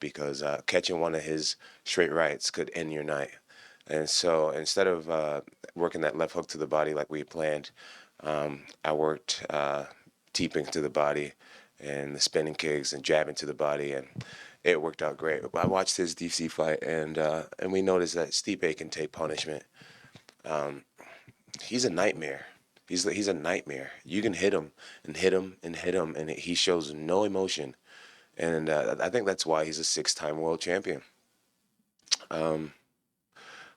because catching one of his straight rights could end your night. And so instead of working that left hook to the body like we planned, I worked teeping to the body and the spinning kicks and jabbing to the body, and it worked out great. I watched his DC fight, and we noticed that Stipe can take punishment. Um, he's a nightmare. He's a nightmare. You can hit him and hit him and hit him, and he shows no emotion. And I think that's why he's a six-time world champion. Um,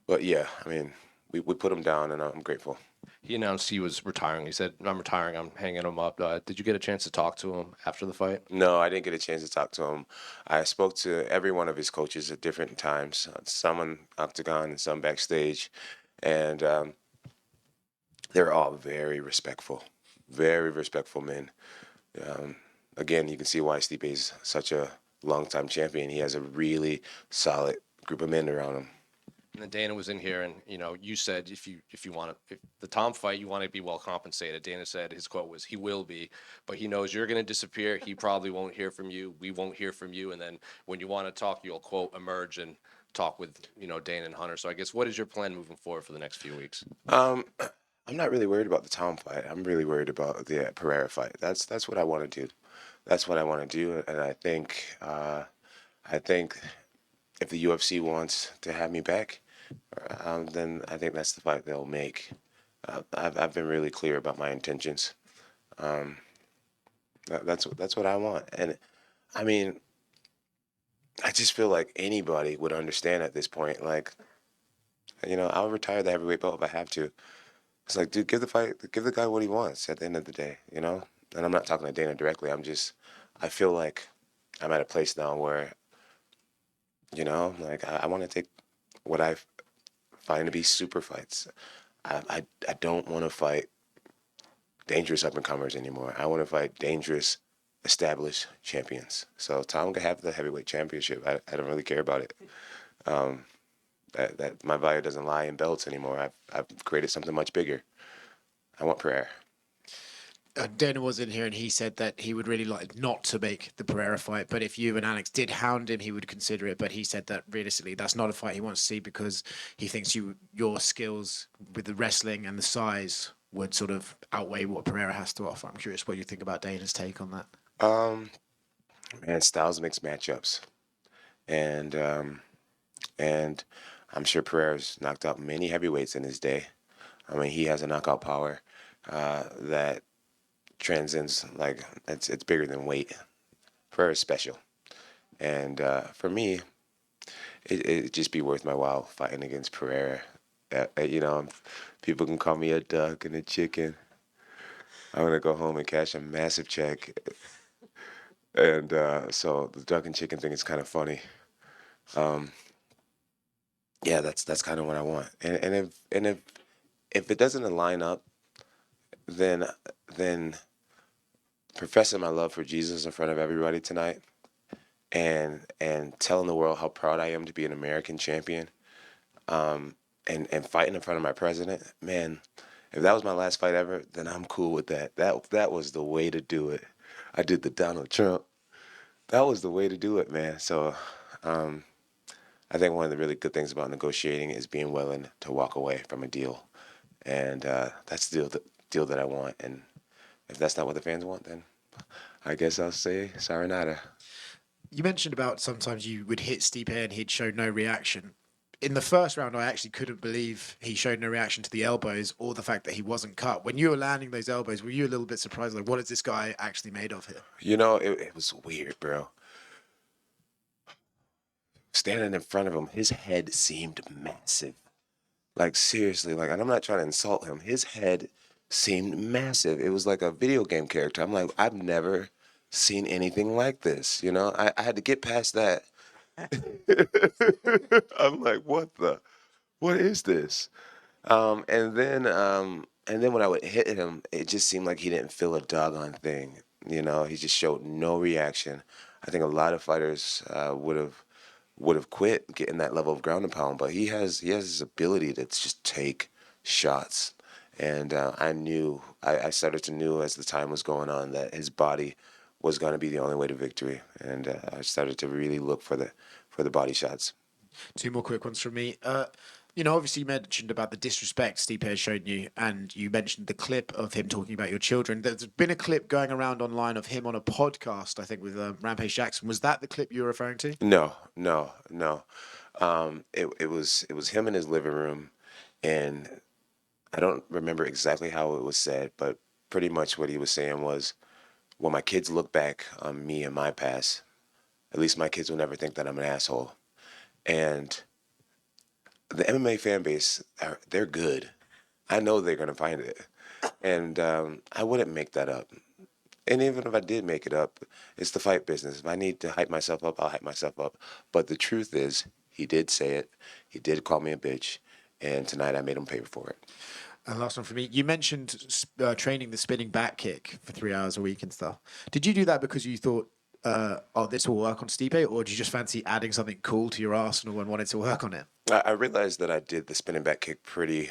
but yeah, I mean, we put him down, and I'm grateful. He announced he was retiring. He said, "I'm retiring. I'm hanging him up." Did you get a chance to talk to him after the fight? No, I didn't get a chance to talk to him. I spoke to every one of his coaches at different times, some on Octagon and some backstage, and they're all very respectful men. Um, Again, you can see why Stipe is such a long-time champion. He has a really solid group of men around him. And then Dana was in here, and you said if you want to, if the Tom fight, you want to be well compensated. Dana said his quote was, "He will be, but he knows you're going to disappear. He probably won't hear from you. We won't hear from you. And then when you want to talk, you'll quote emerge and talk with Dana and Hunter." So I guess what is your plan moving forward for the next few weeks? Um, I'm not really worried about the Tom fight. I'm really worried about the Pereira fight. That's what I want to do. That's what I want to do, and I think if the UFC wants to have me back, then I think that's the fight they'll make. I've been really clear about my intentions. Um, that's what I want, and I mean, I just feel like anybody would understand at this point. Like, I'll retire the heavyweight belt if I have to. It's like, dude, give the guy what he wants at the end of the day, you know? And I'm not talking to Dana directly. I feel like I'm at a place now where, like I want to take what I find to be super fights. I don't want to fight dangerous up and comers anymore. I want to fight dangerous, established champions. So Tom can have the heavyweight championship. I don't really care about it. Um, that my value doesn't lie in belts anymore. I've created something much bigger. I want prayer. Dana was in here and he said that he would really like not to make the Pereira fight, but if you and Alex did hound him, he would consider it. But he said that realistically, that's not a fight he wants to see because he thinks your skills with the wrestling and the size would sort of outweigh what Pereira has to offer. I'm curious what you think about Dana's take on that. Um, Man, styles mix matchups, and and I'm sure Pereira's knocked out many heavyweights in his day. I mean, he has a knockout power that transcends, like it's bigger than weight. Pereira's special, and for me, it'd just be worth my while fighting against Pereira. People can call me a duck and a chicken. I'm gonna go home and cash a massive check, and so the duck and chicken thing is kind of funny. Um, yeah, that's kind of what I want. And if it doesn't line up, then then professing my love for Jesus in front of everybody tonight, and telling the world how proud I am to be an American champion, and fighting in front of my president, man. If that was my last fight ever, then I'm cool with that. That was the way to do it. I did the Donald Trump. That was the way to do it, man. So, um, I think one of the really good things about negotiating is being willing to walk away from a deal, and that's the deal that I want. And if that's not what the fans want, then I guess I'll say sayonara. You mentioned about sometimes you would hit Stipe and he'd show no reaction. In the first round, I actually couldn't believe he showed no reaction to the elbows or the fact that he wasn't cut. When you were landing those elbows, were you a little bit surprised? Like, what is this guy actually made of here? It was weird, bro. Standing in front of him, his head seemed massive. Like seriously, like, and I'm not trying to insult him. His head seemed massive. It was like a video game character. I'm like, I've never seen anything like this. I had to get past that. I'm like, what is this? And then when I would hit him, it just seemed like he didn't feel a doggone thing. He just showed no reaction. I think a lot of fighters would have quit getting that level of ground and pound, but he has this ability to just take shots. And I started to knew as the time was going on that his body was going to be the only way to victory, and I started to really look for the body shots. Two more quick ones from me. Obviously you mentioned about the disrespect Stipe has shown you, and you mentioned the clip of him talking about your children. There's been a clip going around online of him on a podcast, I think, with Rampage Jackson. Was that the clip you were referring to? No, no, no. It was him in his living room, and I don't remember exactly how it was said, but pretty much what he was saying was, when my kids look back on me and my past, at least my kids will never think that I'm an asshole. And the MMA fan base, they're good. I know they're gonna find it, and I wouldn't make that up. And even if I did make it up, it's the fight business. If I need to hype myself up, I'll hype myself up. But the truth is, he did say it. He did call me a bitch, and tonight I made him pay for it. And last one for me. You mentioned training the spinning back kick for 3 hours a week and stuff. Did you do that because you thought, this will work on Stipe, or did you just fancy adding something cool to your arsenal and wanted to work on it? I realized that I did the spinning back kick pretty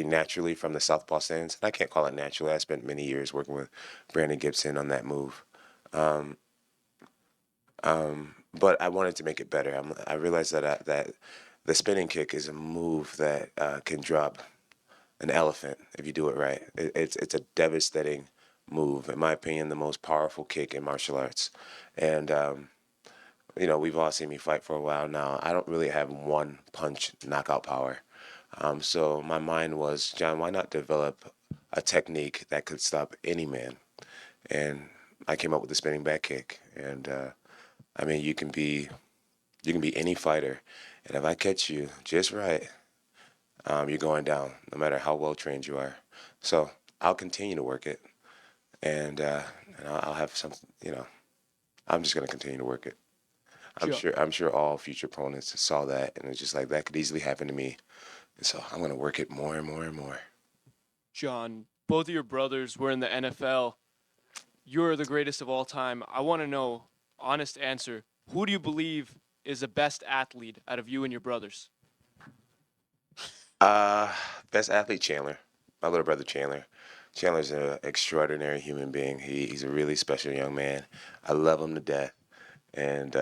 naturally from the southpaw stance. I can't call it naturally. I spent many years working with Brandon Gibson on that move. But I wanted to make it better. I realized that the spinning kick is a move that can drop an elephant if you do it right. It's a devastating move, in my opinion, the most powerful kick in martial arts. And we've all seen me fight for a while now. I don't really have one punch knockout power. So my mind was, John, why not develop a technique that could stop any man? And I came up with the spinning back kick. And I mean, you can be any fighter, and if I catch you just right, you're going down, no matter how well trained you are. So I'll continue to work it, and I'll have some. I'm just gonna continue to work it. I'm Jo- sure. I'm sure all future opponents saw that, and it's just like that could easily happen to me. And so I'm gonna work it more and more and more. John, both of your brothers were in the NFL. You're the greatest of all time. I want to know, honest answer. Who do you believe is the best athlete out of you and your brothers? Uh, Best athlete Chandler, my little brother Chandler. Chandler's an extraordinary human being. He's a really special young man. I love him to death. And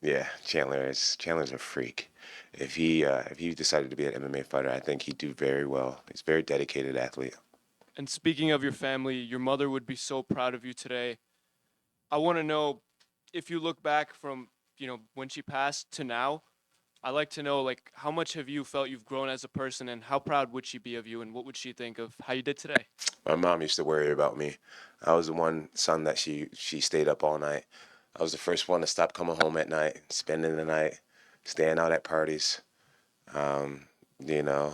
yeah, Chandler's a freak. If he decided to be an MMA fighter, I think he'd do very well. He's a very dedicated athlete. And speaking of your family, your mother would be so proud of you today. I want to know if you look back from, when she passed to now, I like to know like how much have you felt you've grown as a person and how proud would she be of you and what would she think of how you did today? My mom used to worry about me. I was the one son that she stayed up all night. I was the first one to stop coming home at night, spending the night, staying out at parties. Um, you know,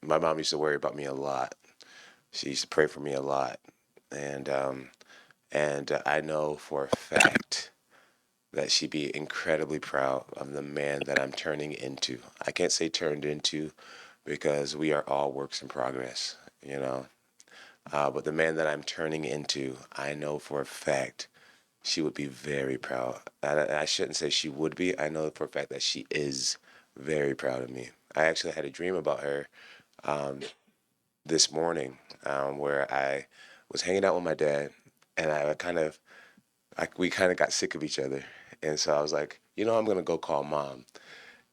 my mom used to worry about me a lot. She used to pray for me a lot, and I know for a fact that she'd be incredibly proud of the man that I'm turning into. I can't say turned into because we are all works in progress, you know. But the man that I'm turning into, I know for a fact she would be very proud. I shouldn't say she would be. I know for a fact that she is very proud of me. I actually had a dream about her this morning where I was hanging out with my dad, and we kind of got sick of each other, and so I was like, I'm gonna go call mom.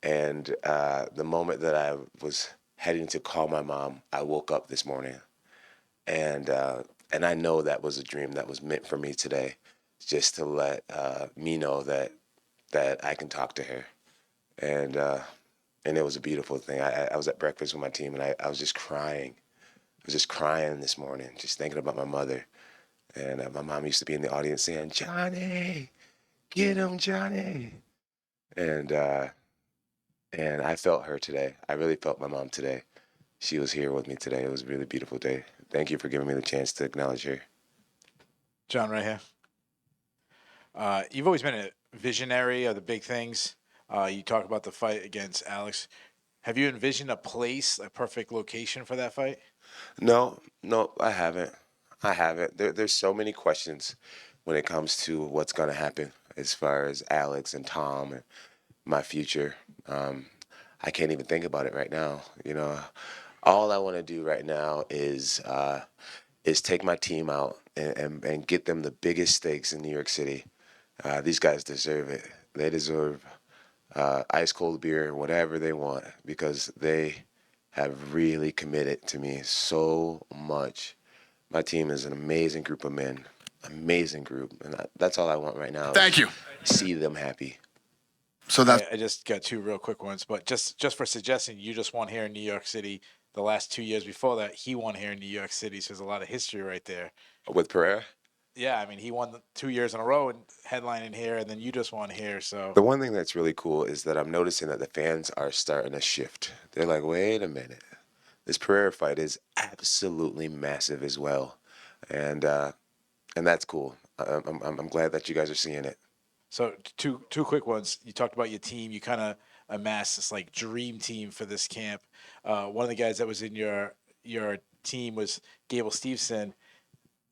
And the moment that I was heading to call my mom, I woke up this morning, and and I know that was a dream that was meant for me today, just to let me know that I can talk to her, and and it was a beautiful thing. I was at breakfast with my team, and I was just crying. I was just crying this morning, just thinking about my mother. And my mom used to be in the audience saying, "Johnny, get him, Johnny." And and I felt her today. I really felt my mom today. She was here with me today. It was a really beautiful day. Thank you for giving me the chance to acknowledge her. John, right here. You've always been a visionary of the big things. You talk about the fight against Alex. Have you envisioned a place, a perfect location for that fight? No, no, I haven't. I haven't. There's so many questions when it comes to what's going to happen as far as Alex and Tom and my future. I can't even think about it right now. All I want to do right now is take my team out and get them the biggest stakes in New York City. These guys deserve it. They deserve ice cold beer, whatever they want, because they have really committed to me so much. My team is an amazing group of men, amazing group, and that's all I want right now. Thank you. See them happy. So that's I just got two real quick ones, but just for suggesting, you just won here in New York City. The last 2 years before that, he won here in New York City. So there's a lot of history right there. With Pereira, Yeah, I mean, he won 2 years in a row and headlining here, and then you just won here. So the one thing that's really cool is that I'm noticing that the fans are starting to shift. They're like, wait a minute, this Pereira fight is absolutely massive as well, and that's cool. I'm glad that you guys are seeing it. So two quick ones. You talked about your team. You kind of amassed this like dream team for this camp. One of the guys that was in your team was Gable Steveson.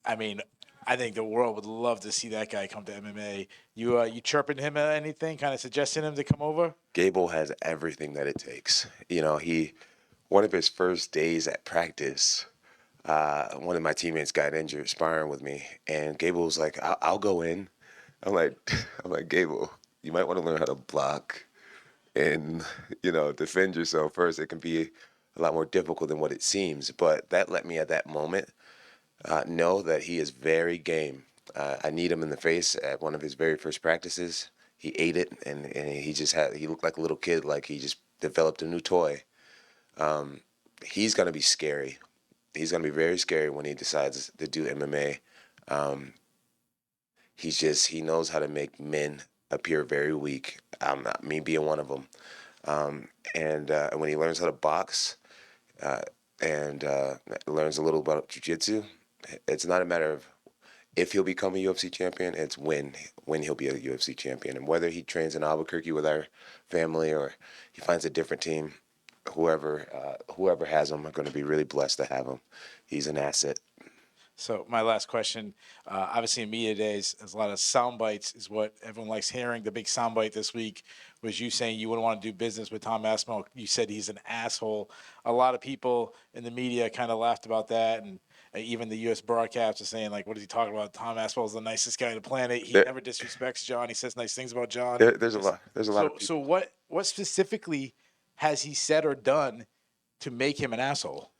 I mean, I think the world would love to see that guy come to MMA. You chirping him at anything? Kind of suggesting him to come over? Gable has everything that it takes. You know, one of his first days at practice, one of my teammates got injured sparring with me, and Gable was like, I'll go in. I'm like, Gable, you might want to learn how to block and, defend yourself first. It can be a lot more difficult than what it seems. But that let me at that moment know that he is very game. I need him in the face at one of his very first practices. He ate it, and he looked like a little kid, like he just developed a new toy. He's going to be scary. He's going to be very scary when he decides to do MMA. He knows how to make men appear very weak. Me being one of them. And when he learns how to box and learns a little about jiu-jitsu, it's not a matter of if he'll become a UFC champion, it's when he'll be a UFC champion. And whether he trains in Albuquerque with our family or he finds a different team, whoever has him are going to be really blessed to have him. He's an asset. So my last question, obviously in media days, there's a lot of sound bites is what everyone likes hearing. The big sound bite this week was you saying you wouldn't want to do business with Tom Aspinall. You said he's an asshole. A lot of people in the media kind of laughed about that, and even the U.S. broadcast was saying, like, what is he talking about? Tom Aspinall's the nicest guy on the planet. He never disrespects John. He says nice things about John. There's a lot of people. So what specifically has he said or done to make him an asshole?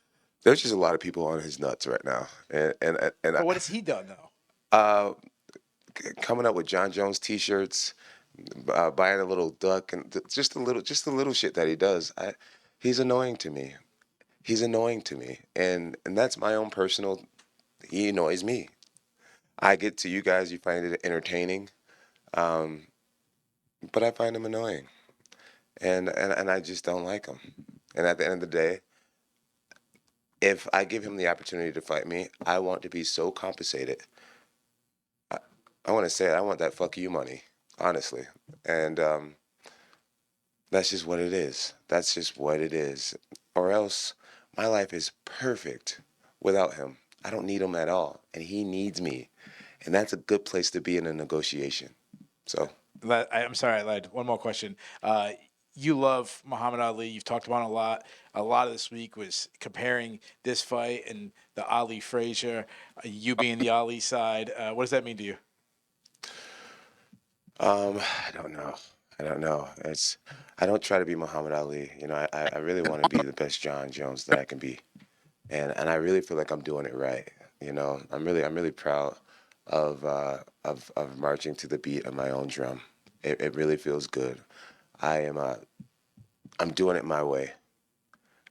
There's just a lot of people on his nuts right now, and But what has he done though? Coming up with Jon Jones T-shirts, buying a little duck, and just the little shit that he does. He's annoying to me. And that's my own personal. He annoys me. I get to you guys, you find it entertaining, but I find him annoying, and I just don't like him. And at the end of the day, if I give him the opportunity to fight me, I want to be so compensated. I want to say it. I want that fuck you money, honestly. And that's just what it is. That's just what it is. Or else my life is perfect without him. I don't need him at all. And he needs me. And that's a good place to be in a negotiation. So I'm sorry, I lied. One more question. You love Muhammad Ali. You've talked about it a lot. A lot of this week was comparing this fight and the Ali Frazier. You being the Ali side. What does that mean to you? I don't know. I don't try to be Muhammad Ali. I really want to be the best Jon Jones that I can be. And I really feel like I'm doing it right. I'm really proud of marching to the beat of my own drum. It really feels good. I'm doing it my way.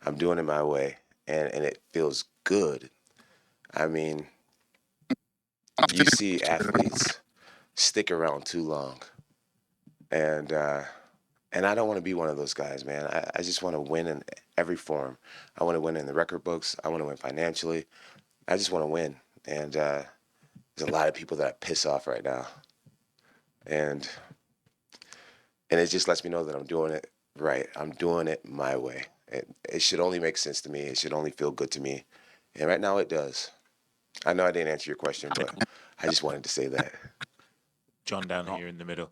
I'm doing it my way, and it feels good. I mean, you see athletes stick around too long, and I don't want to be one of those guys, man. I just want to win in every form. I want to win in the record books. I want to win financially. I just want to win, and there's a lot of people that I piss off right now, and it just lets me know that I'm doing it right. I'm doing it my way. It should only make sense to me. It should only feel good to me. And right now it does. I know I didn't answer your question, but I just wanted to say that. John down here in the middle.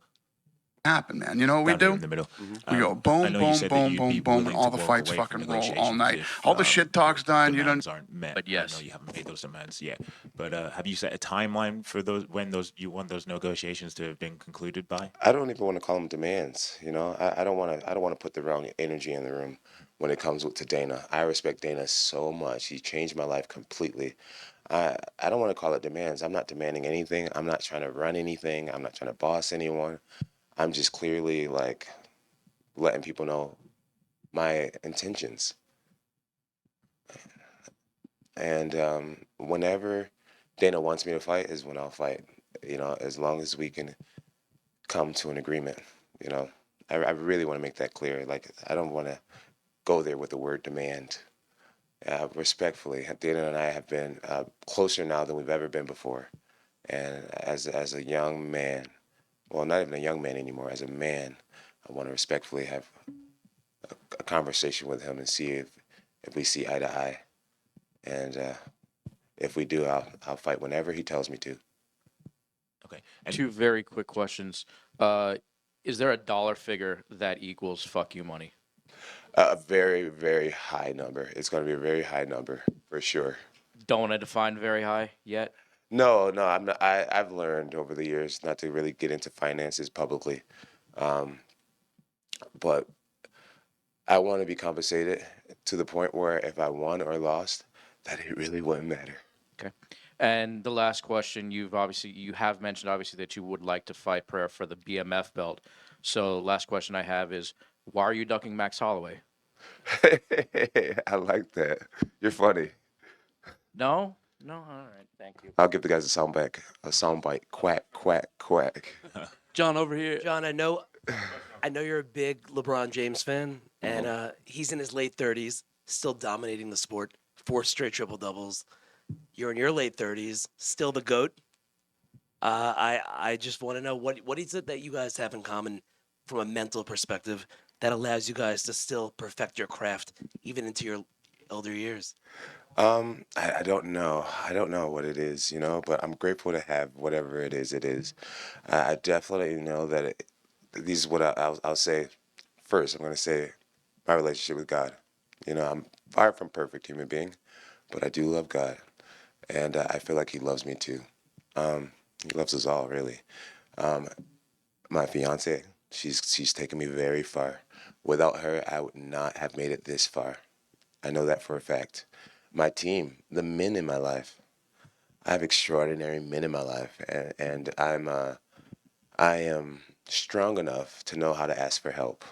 happen, man. You know what we Down here do? in the middle. We go I boom, know you boom, said that boom, you'd boom, be boom, and willing all to the walk fights away from fucking roll all negotiations night. if All the shit talk's done. You demands don't. aren't met. But yes. I know you haven't made those demands yet. But have you set a timeline for those when you want those negotiations to have been concluded by? I don't even want to call them demands. I don't want to. I don't want to put the wrong energy in the room when it comes to Dana. I respect Dana so much. He changed my life completely. I don't want to call it demands. I'm not demanding anything. I'm not trying to run anything. I'm not trying to boss anyone. I'm just clearly like letting people know my intentions. And whenever Dana wants me to fight is when I'll fight. As long as we can come to an agreement. You know, I really want to make that clear. Like, I don't want to go there with the word demand. Respectfully, Dana and I have been closer now than we've ever been before. And as a young man, well, not even a young man anymore, as a man, I want to respectfully have a conversation with him and see if we see eye to eye. And if we do, I'll fight whenever he tells me to. Okay. And Two very quick questions. Is there a dollar figure that equals fuck you money? A very, very high number. It's going to be a very high number for sure. Don't want to define very high yet. No, I'm not. I've learned over the years not to really get into finances publicly, but I want to be compensated to the point where if I won or lost, that it really wouldn't matter. Okay. And the last question, you have mentioned obviously that you would like to fight Pereira for the BMF belt. So last question I have is, why are you ducking Max Holloway? I like that. You're funny. No? No? All right. Thank you. I'll give the guys a soundbite. Quack, quack, quack. John over here. John, I know you're a big LeBron James fan, and he's in his late 30s, still dominating the sport. 4 straight triple doubles. You're in your late 30s, still the GOAT. I just want to know what is it that you guys have in common from a mental perspective that allows you guys to still perfect your craft even into your older years? I don't know. I don't know what it is, but I'm grateful to have whatever it is. It is. I definitely know that these is what I'll say first. I'm going to say my relationship with God. I'm far from perfect human being, but I do love God, and I feel like He loves me too. He loves us all, really. My fiance, she's taken me very far. Without her, I would not have made it this far. I know that for a fact. My team, the men in my life. I have extraordinary men in my life, and I am strong enough to know how to ask for help.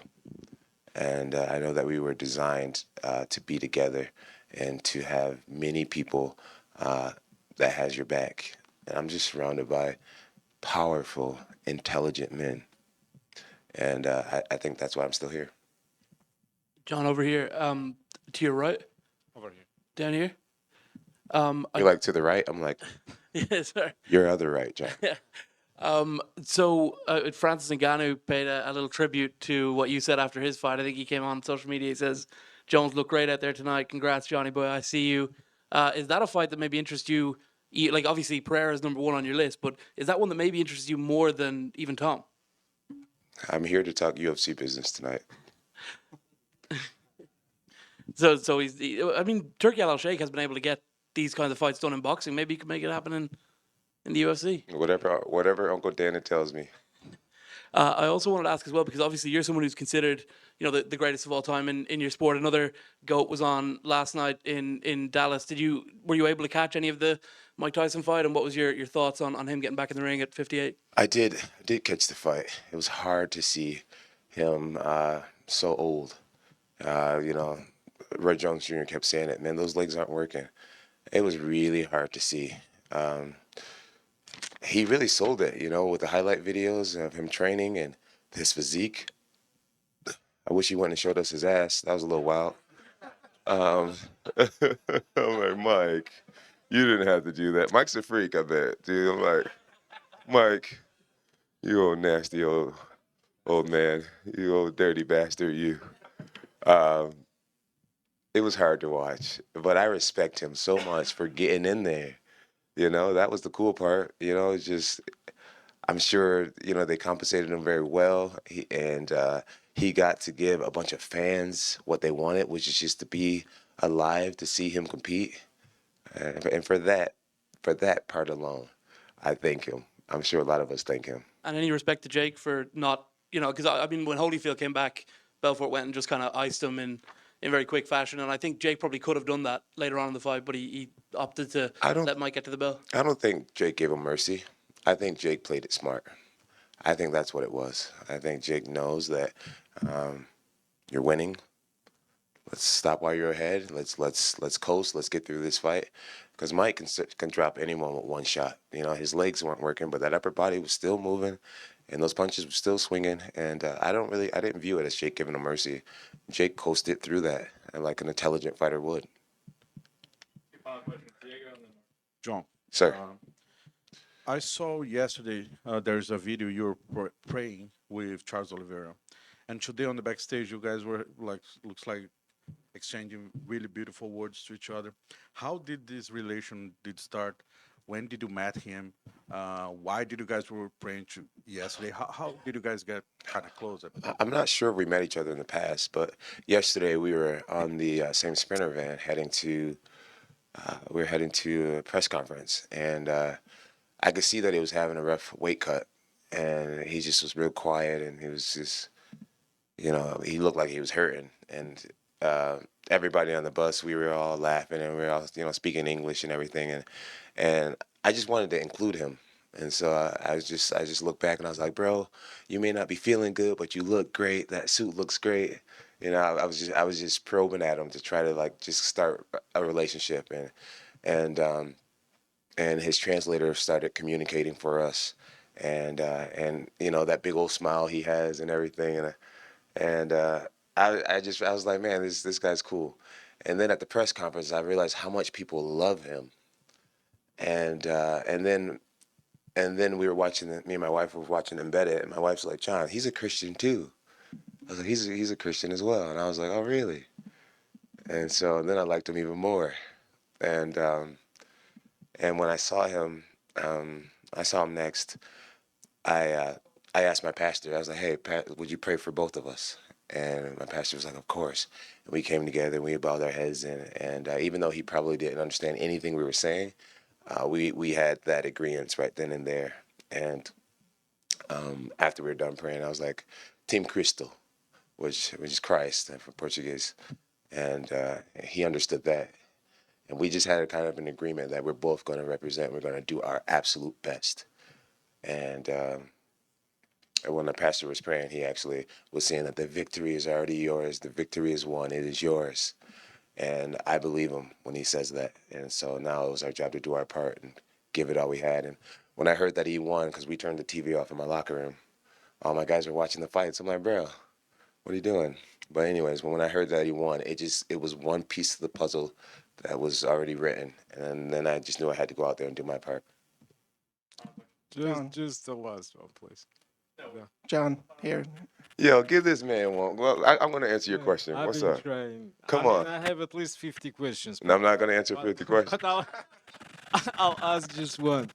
And I know that we were designed to be together and to have many people that has your back. And I'm just surrounded by powerful, intelligent men. And I think that's why I'm still here. John over here. To your right. Over here. Down here. You're like to the right. I'm like, Yeah, sorry. your other right, John. So Francis Ngannou paid a little tribute to what you said after his fight. I think he came on social media. He says, "Jones looked great out there tonight. Congrats, Johnny boy. I see you." Is that a fight that maybe interests you? Like obviously Pereira is number 1 on your list, but is that one that maybe interests you more than even Tom? I'm here to talk UFC business tonight. So I mean, Turki Al Sheikh has been able to get these kinds of fights done in boxing. Maybe he could make it happen in the UFC. Whatever Uncle Dana tells me. I also wanted to ask as well, because obviously you're someone who's considered, the greatest of all time in your sport. Another GOAT was on last night in Dallas. Were you able to catch any of the Mike Tyson fight, and what was your thoughts on him getting back in the ring at 58? I did catch the fight. It was hard to see him so old. Red Jones Jr. kept saying it, man, those legs aren't working. It was really hard to see. He really sold it, with the highlight videos of him training and his physique. I wish he wouldn't have showed us his ass. That was a little wild. I'm like, Mike, you didn't have to do that. Mike's a freak, I bet, dude. I'm like, Mike, you old nasty old man. You old dirty bastard, you. It was hard to watch, but I respect him so much for getting in there. That was the cool part. It's just I'm sure they compensated him very well, he got to give a bunch of fans what they wanted, which is just to be alive to see him compete. And for that part alone, I thank him. I'm sure a lot of us thank him. And any respect to Jake for not, because I mean, when Holyfield came back, Belfort went and just kind of iced him in very quick fashion. And I think Jake probably could have done that later on in the fight, but he opted to I don't let Mike get to the bell. I don't think Jake gave him mercy. I think Jake played it smart. I think that's what it was. I think Jake knows that you're winning. Let's stop while you're ahead. Let's coast. Let's get through this fight, because Mike can drop anyone with one shot. His legs weren't working, but that upper body was still moving, and those punches were still swinging. And I didn't view it as Jake giving him mercy. Jake coasted through that, like an intelligent fighter would. John, Sir, I saw yesterday there's a video you were praying with Charles Oliveira, and today on the backstage you guys were looks like exchanging really beautiful words to each other. How did this relation did start? When did you met him? Why did you guys were praying yesterday? How did you guys get kind of close? I'm not sure if we met each other in the past, but yesterday we were on the same Sprinter van we were heading to a press conference, and I could see that he was having a rough weight cut, and he just was real quiet, and he was just, he looked like he was hurting, and everybody on the bus, we were all laughing, and we were all, speaking English and everything, and I just wanted to include him, and so I just looked back and I was like, bro, you may not be feeling good, but you look great. That suit looks great. I was just probing at him to try to just start a relationship, and his translator started communicating for us, and that big old smile he has and everything, and I was like, man, this guy's cool. And then at the press conference, I realized how much people love him, and then we were watching me and my wife were watching Embedded, and my wife's like, John, he's a Christian too. I was like, he's a Christian as well, and I was like, oh really? And so then I liked him even more, and when I saw him next. I asked my pastor. I was like, hey, would you pray for both of us? And my pastor was like, of course. And we came together and we bowed our heads, and even though he probably didn't understand anything we were saying, we had that agreement right then and there. And after we were done praying, I was like, Team Cristo, which is Christ for Portuguese, and he understood that. And we just had a kind of an agreement that we're both going to represent. We're going to do our absolute best. And when the pastor was praying, he actually was saying that the victory is already yours. The victory is won. It is yours. And I believe him when he says that. And so now it was our job to do our part and give it all we had. And when I heard that he won, because we turned the TV off in my locker room, all my guys were watching the fights. I'm like, bro, what are you doing? But anyways, when I heard that he won, it was one piece of the puzzle that was already written. And then I just knew I had to go out there and do my part. Just the last one, please. John, here. Yo, give this man one. Well, I'm going to answer your question. I've What's been up? trying. Come I on. mean, I have at least 50 questions. No, I'm not going to answer 50 questions. But I'll ask just one.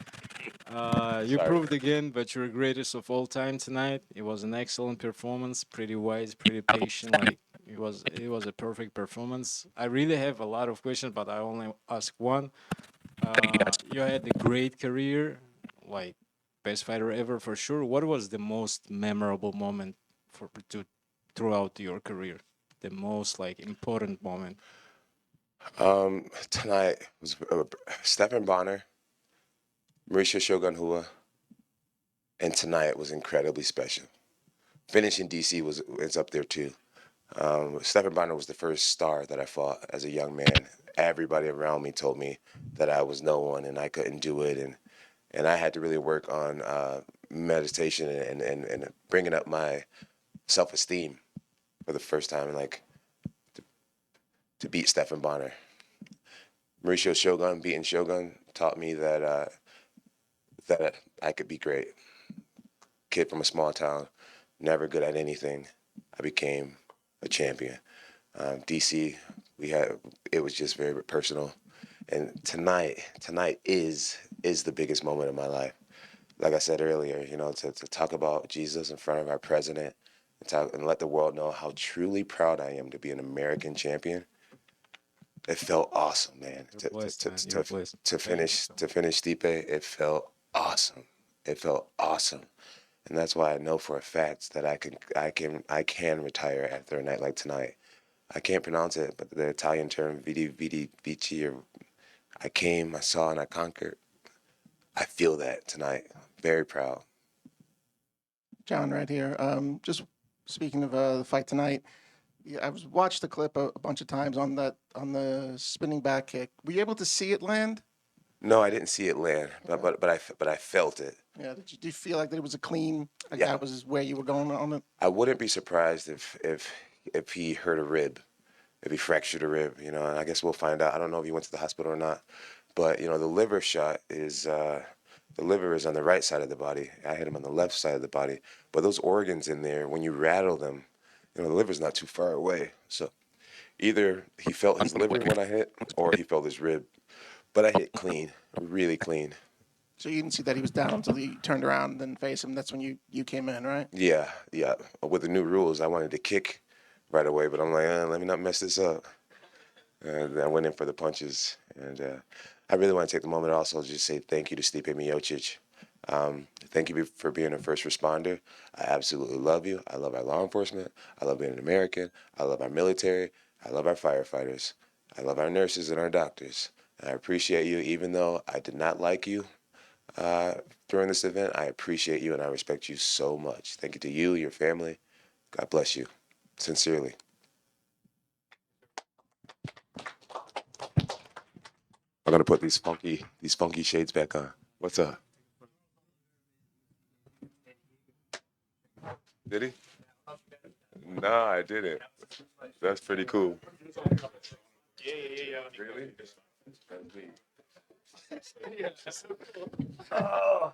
You Sorry. proved again that you're greatest of all time tonight. It was an excellent performance, pretty wise, pretty patient. Like it was a perfect performance. I really have a lot of questions, but I only ask one. You had a great career, like best fighter ever for sure. What was the most memorable moment throughout your career? The most important moment? Tonight was Stephen Bonner, Mauricio Shogun Hua, and tonight was incredibly special. Finishing DC it's up there too. Stephen Bonner was the first star that I fought as a young man. Everybody around me told me that I was no one and I couldn't do it, and I had to really work on meditation and bringing up my self-esteem for the first time, to beat Stephen Bonner. Mauricio Shogun beating Shogun taught me that I could be great. Kid from a small town, never good at anything. I became a champion. DC, it was just very personal. And tonight is the biggest moment of my life. like I said earlier, to talk about Jesus in front of our president and let the world know how truly proud I am to be an American champion. It felt awesome, man. You're blessed, man. You're blessed. Thank you so To finish Stipe, it felt awesome. It felt awesome, and that's why I know for a fact that I can retire after a night like tonight. I can't pronounce it, but the Italian term vidi vici, or I came, I saw, and I conquered. I feel that tonight. Very proud. John, right here. Just speaking of the fight tonight, yeah, I was watched the clip a bunch of times on the spinning back kick. Were you able to see it land? No, I didn't see it land, but I felt it. Yeah. Do you feel like that it was a clean? Like Yeah. that was where you were going on it? I wouldn't be surprised if he hurt a rib, if he fractured a rib. And I guess we'll find out. I don't know if he went to the hospital or not, but the liver shot is the liver is on the right side of the body. I hit him on the left side of the body, but those organs in there, when you rattle them, the liver's not too far away. So either he felt his liver when I hit, or he felt his rib. But I hit clean, really clean. So you didn't see that he was down until you turned around and then faced him. That's when you came in, right? Yeah. With the new rules, I wanted to kick right away, but I'm like, let me not mess this up. And I went in for the punches. And I really want to take the moment to also just say thank you to Stipe Miocic. Thank you for being a first responder. I absolutely love you. I love our law enforcement. I love being an American. I love our military. I love our firefighters. I love our nurses and our doctors. And I appreciate you, even though I did not like you during this event. I appreciate you and I respect you so much. Thank you to you, your family. God bless you. Sincerely. I'm gonna put these funky shades back on. What's up? Did he? No, I didn't. That's pretty cool. Really? That's me. Oh.